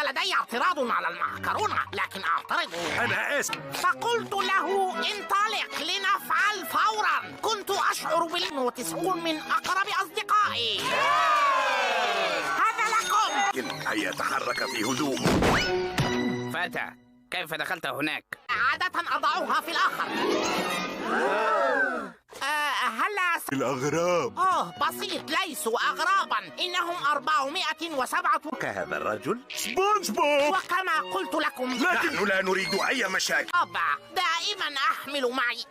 لدي اعتراض على المعكرونة، لكن أعترض. أنا آسف. فقلت له انطلق لنفعل فورا. كنت أشعر وتسعون من أقرب أصدقائي. هذا لكم. يمكن أن يتحرك في هدوء. فتى، كيف دخلت هناك؟ عادة أضعها في الآخر. هلا الأغراب. بسيط، ليسوا أغرابا، إنهم 407. كهذا الرجل سبونج بوب. وكما قلت لكم، نحن لا نريد أي مشاكل. طبعا دائما أحمل معي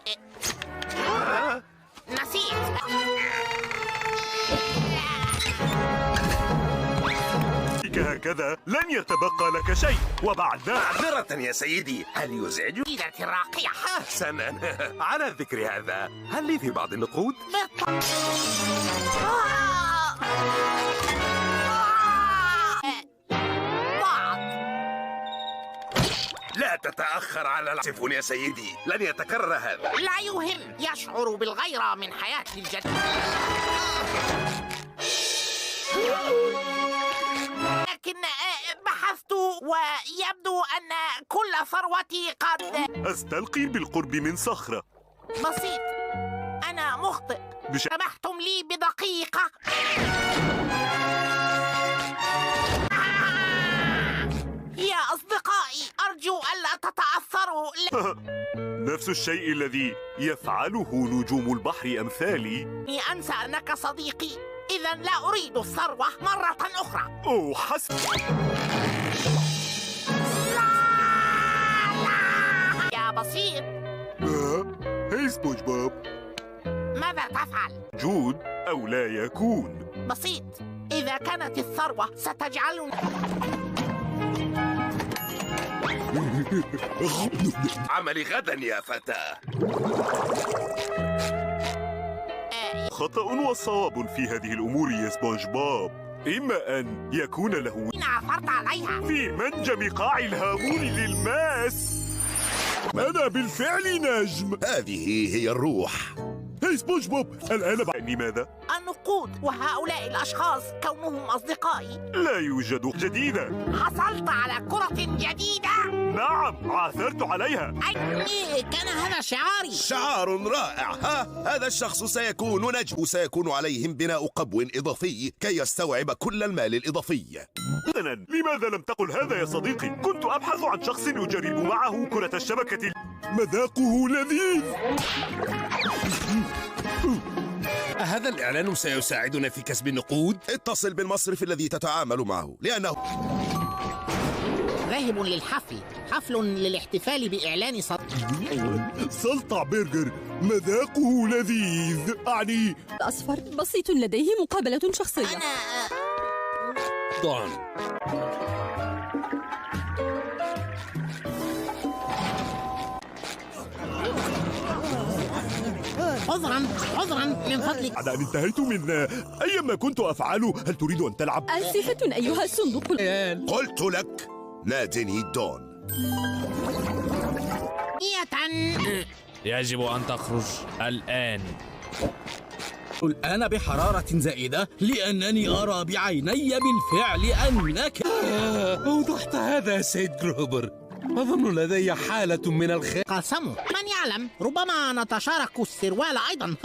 نسيت. هكذا لن يتبقى لك شيء. وبعد معذرة يا سيدي، هل يزعج؟ إيدتي الراقية. حسنا. على ذكر هذا، هل لي في بعض النقود؟ لا تتأخر على العزف يا سيدي، لن يتكرر هذا. لا يهم، يشعر بالغيرة من حياتي الجديدة. لكن بحثت ويبدو أن كل ثروتي قد أستلقي بالقرب من صخرة. بسيط، أنا مخطئ. سمحتم لي بدقيقة. يا أصدقائي، أرجو ألا تتأثروا. نفس الشيء الذي يفعله نجوم البحر أمثالي. أنسى أنك صديقي. إذا لا أريد الثروة مرة أخرى. أوه حسب. يا بسيط. هاي سبونج بوب، ماذا تفعل؟ جود أو لا يكون. بسيط، إذا كانت الثروة ستجعلنا عملي غدا يا فتى. خطأ وصواب في هذه الأمور يا سبونج بوب. إما أن يكون له عثرت عليها في منجم قاع الهامون للماس. أنا بالفعل نجم. هذه هي الروح. هاي سبونج بوب، الآن لماذا؟ النقود وهؤلاء الأشخاص كونهم أصدقائي. لا يوجد جديدة. حصلت على كرة جديدة. نعم، عثرت عليها. كان هذا شعاري. شعار رائع. هذا الشخص سيكون نجم، وسيكون عليهم بناء قبو إضافي كي يستوعب كل المال الإضافي. حسناً، لماذا لم تقل هذا يا صديقي؟ كنت أبحث عن شخص أجرب معه كرة الشبكة. مذاقه لذيذ. هذا الإعلان سيساعدنا في كسب النقود؟ اتصل بالمصرف الذي تتعامل معه، لأنه ذاهب للحفل، حفل للاحتفال بإعلان سلطع برجر، مذاقه لذيذ. أعني الأصفر بسيط لديه مقابلة شخصية. دون. عذرا من فضلك. أنا انتهيت من أيما كنت أفعله. هل تريد أن تلعب؟ آسفة أيها الصندوق. قلت لك نادني دون. يجب أن تخرج الآن. الآن بحرارة زائدة لأنني أرى بعيني بالفعل أنك أوضحت هذا يا سيد جروبر. أظن لدي حالة من الخير. قسموا، من يعلم، ربما نتشارك السروال أيضا.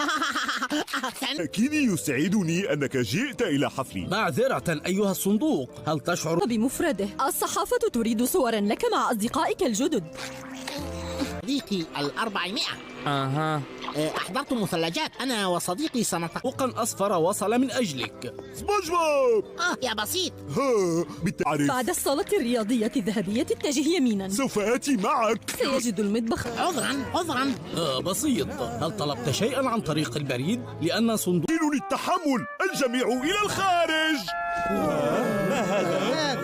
أكيد يسعدني أنك جئت إلى حفلي. معذرة أيها الصندوق، هل تشعر بمفرده؟ الصحافة تريد صورا لك مع أصدقائك الجدد. صديقي 400. أحضرت مثلجات أنا وصديقي سنتقوقا أصفر وصل من أجلك. سبونج بوب. يا بسيط. بالتعريف. بعد الصالة الرياضية الذهبية اتجه يمينا. سوف آتي معك. سيجد المطبخ. عذرا. بسيط، هل طلبت شيئا عن طريق البريد؟ لأن صندوق التحمل، الجميع إلى الخارج.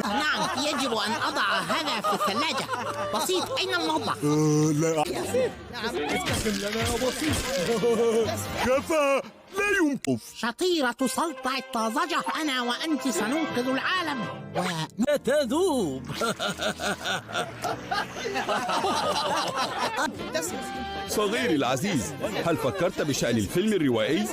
نعم، يجب أن أضع هذا في الثلاجة. بسيط، أين المطبخ؟ لا. كفى. لا يمكن. شطيرة سلطع الطازجة، أنا وأنت سننقذ العالم لا تذوب. صغيري العزيز، هل فكرت بشأن الفيلم الروائي؟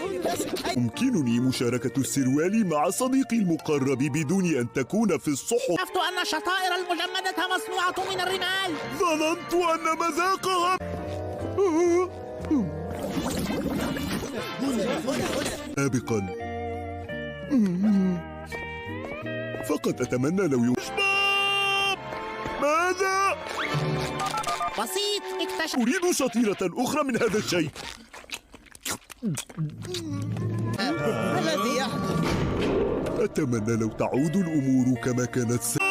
يمكنني مشاركة السروال مع صديقي المقرب بدون أن تكون في الصحف. عرفت أن الشطائر المجمدة مصنوعة من الرمال. ظننت أن مذاقها سابقا. فقط أتمنى لو شباب. ماذا؟ بسيط، اكتشف. أريد شطيرة أخرى من هذا الشيء. الذي يحدث؟ أتمنى لو تعود الأمور كما كانت بسيط،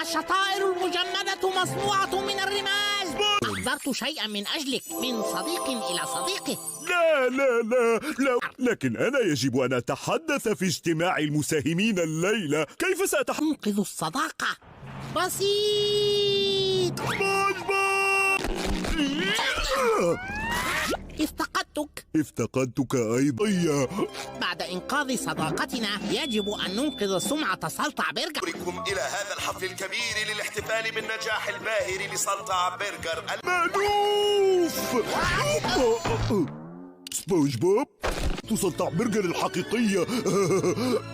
الشطائر المجمدة مصنوعة من الرمال. أحضرت شيئا من أجلك، من صديق إلى صديقه. لا لا لا لا، لكن أنا يجب أن أتحدث في اجتماع المساهمين الليلة. كيف أنقذ الصداقة؟ بسيط. افتقدتك أيضا. بعد إنقاذ صداقتنا يجب أن ننقذ سمعة سلطع برجر. بكم إلى هذا الحفل الكبير للاحتفال بالنجاح الباهر لسلطع برجر مألوف. سبونج بوب، سلطع برجر الحقيقية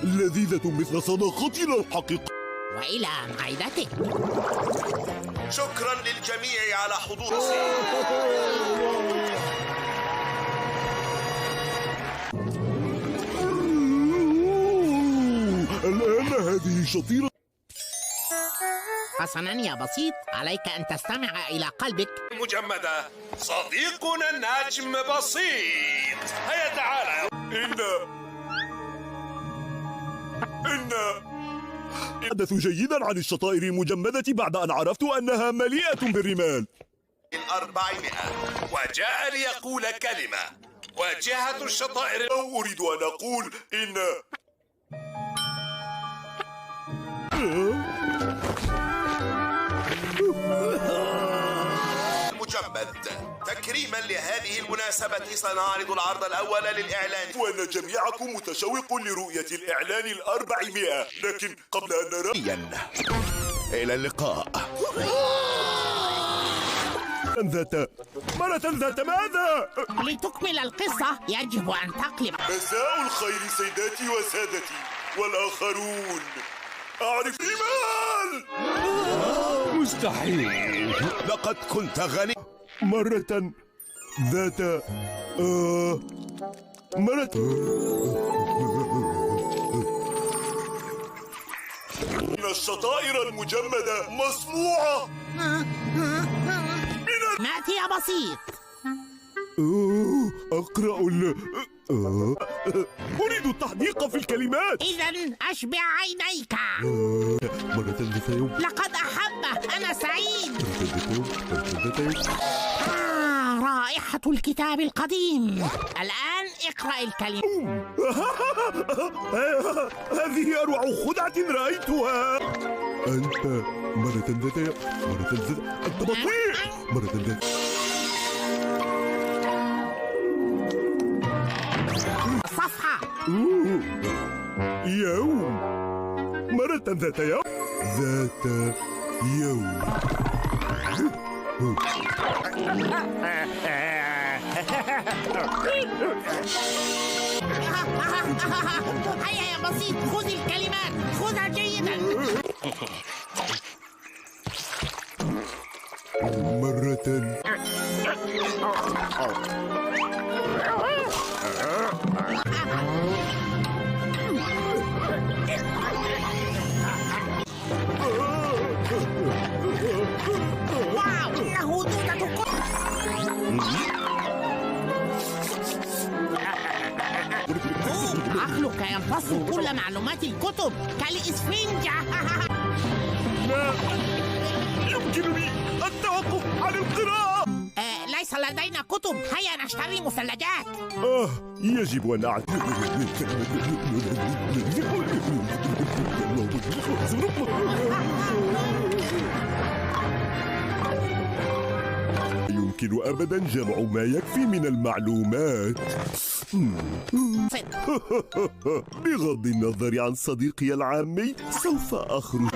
لذيذة مثل صداقتنا الحقيقية. وإلى معدتك. شكرا للجميع على حضور. الآن هذه شطيرة. حسنا يا بسيط، عليك أن تستمع إلى قلبك. مجمدة، صديقنا النجم بسيط. هيا تعال. أتحدث جيدا عن الشطائر المجمدة بعد أن عرفت أنها مليئة بالرمال. 400 وجاء ليقول كلمة. واجهة الشطائر. أريد أن أقول إن مجمد. تكريما لهذه المناسبة سنعرض العرض الأول للإعلان، وأن جميعكم متشوق لرؤية الإعلان 400. لكن قبل أن نرى إلى اللقاء. مرة ذات ماذا؟ لتكمل القصة يجب أن تقلب. مساء الخير سيداتي وسادتي والآخرون. أعرف رمال. مستحيل. لقد كنت غني. مرة ذات مرة إن الشطائر المجمدة مصنوعة مأتي يا بسيط. أقرأ أريد التحديق في الكلمات. إذن أشبع عينيك. مرة ذات يوم. لقد أحبه، أنا سعيد. رائحة الكتاب القديم. الآن اقرأ الكلمة. هذه أروع خدعة رأيتها. أنت مرة ذات أنت بطيء. مرة ذات صفحة. يوم. مرة ذات يوم. ذات يوم. هيا يا بسيط، خذ الكلمات، خذها جيدا. مرة واو، إنه دودة عقلك يمتص كل معلومات الكتب كالإسفنجة. لا يمكنني التوقف عن القراءة. ليس لدينا كتب، هيا نشتري مثلجات. يجب أن أعتذر. يمكن أبدا جمع ما يكفي من المعلومات. بغض النظر عن صديقي العامي، سوف أخرج.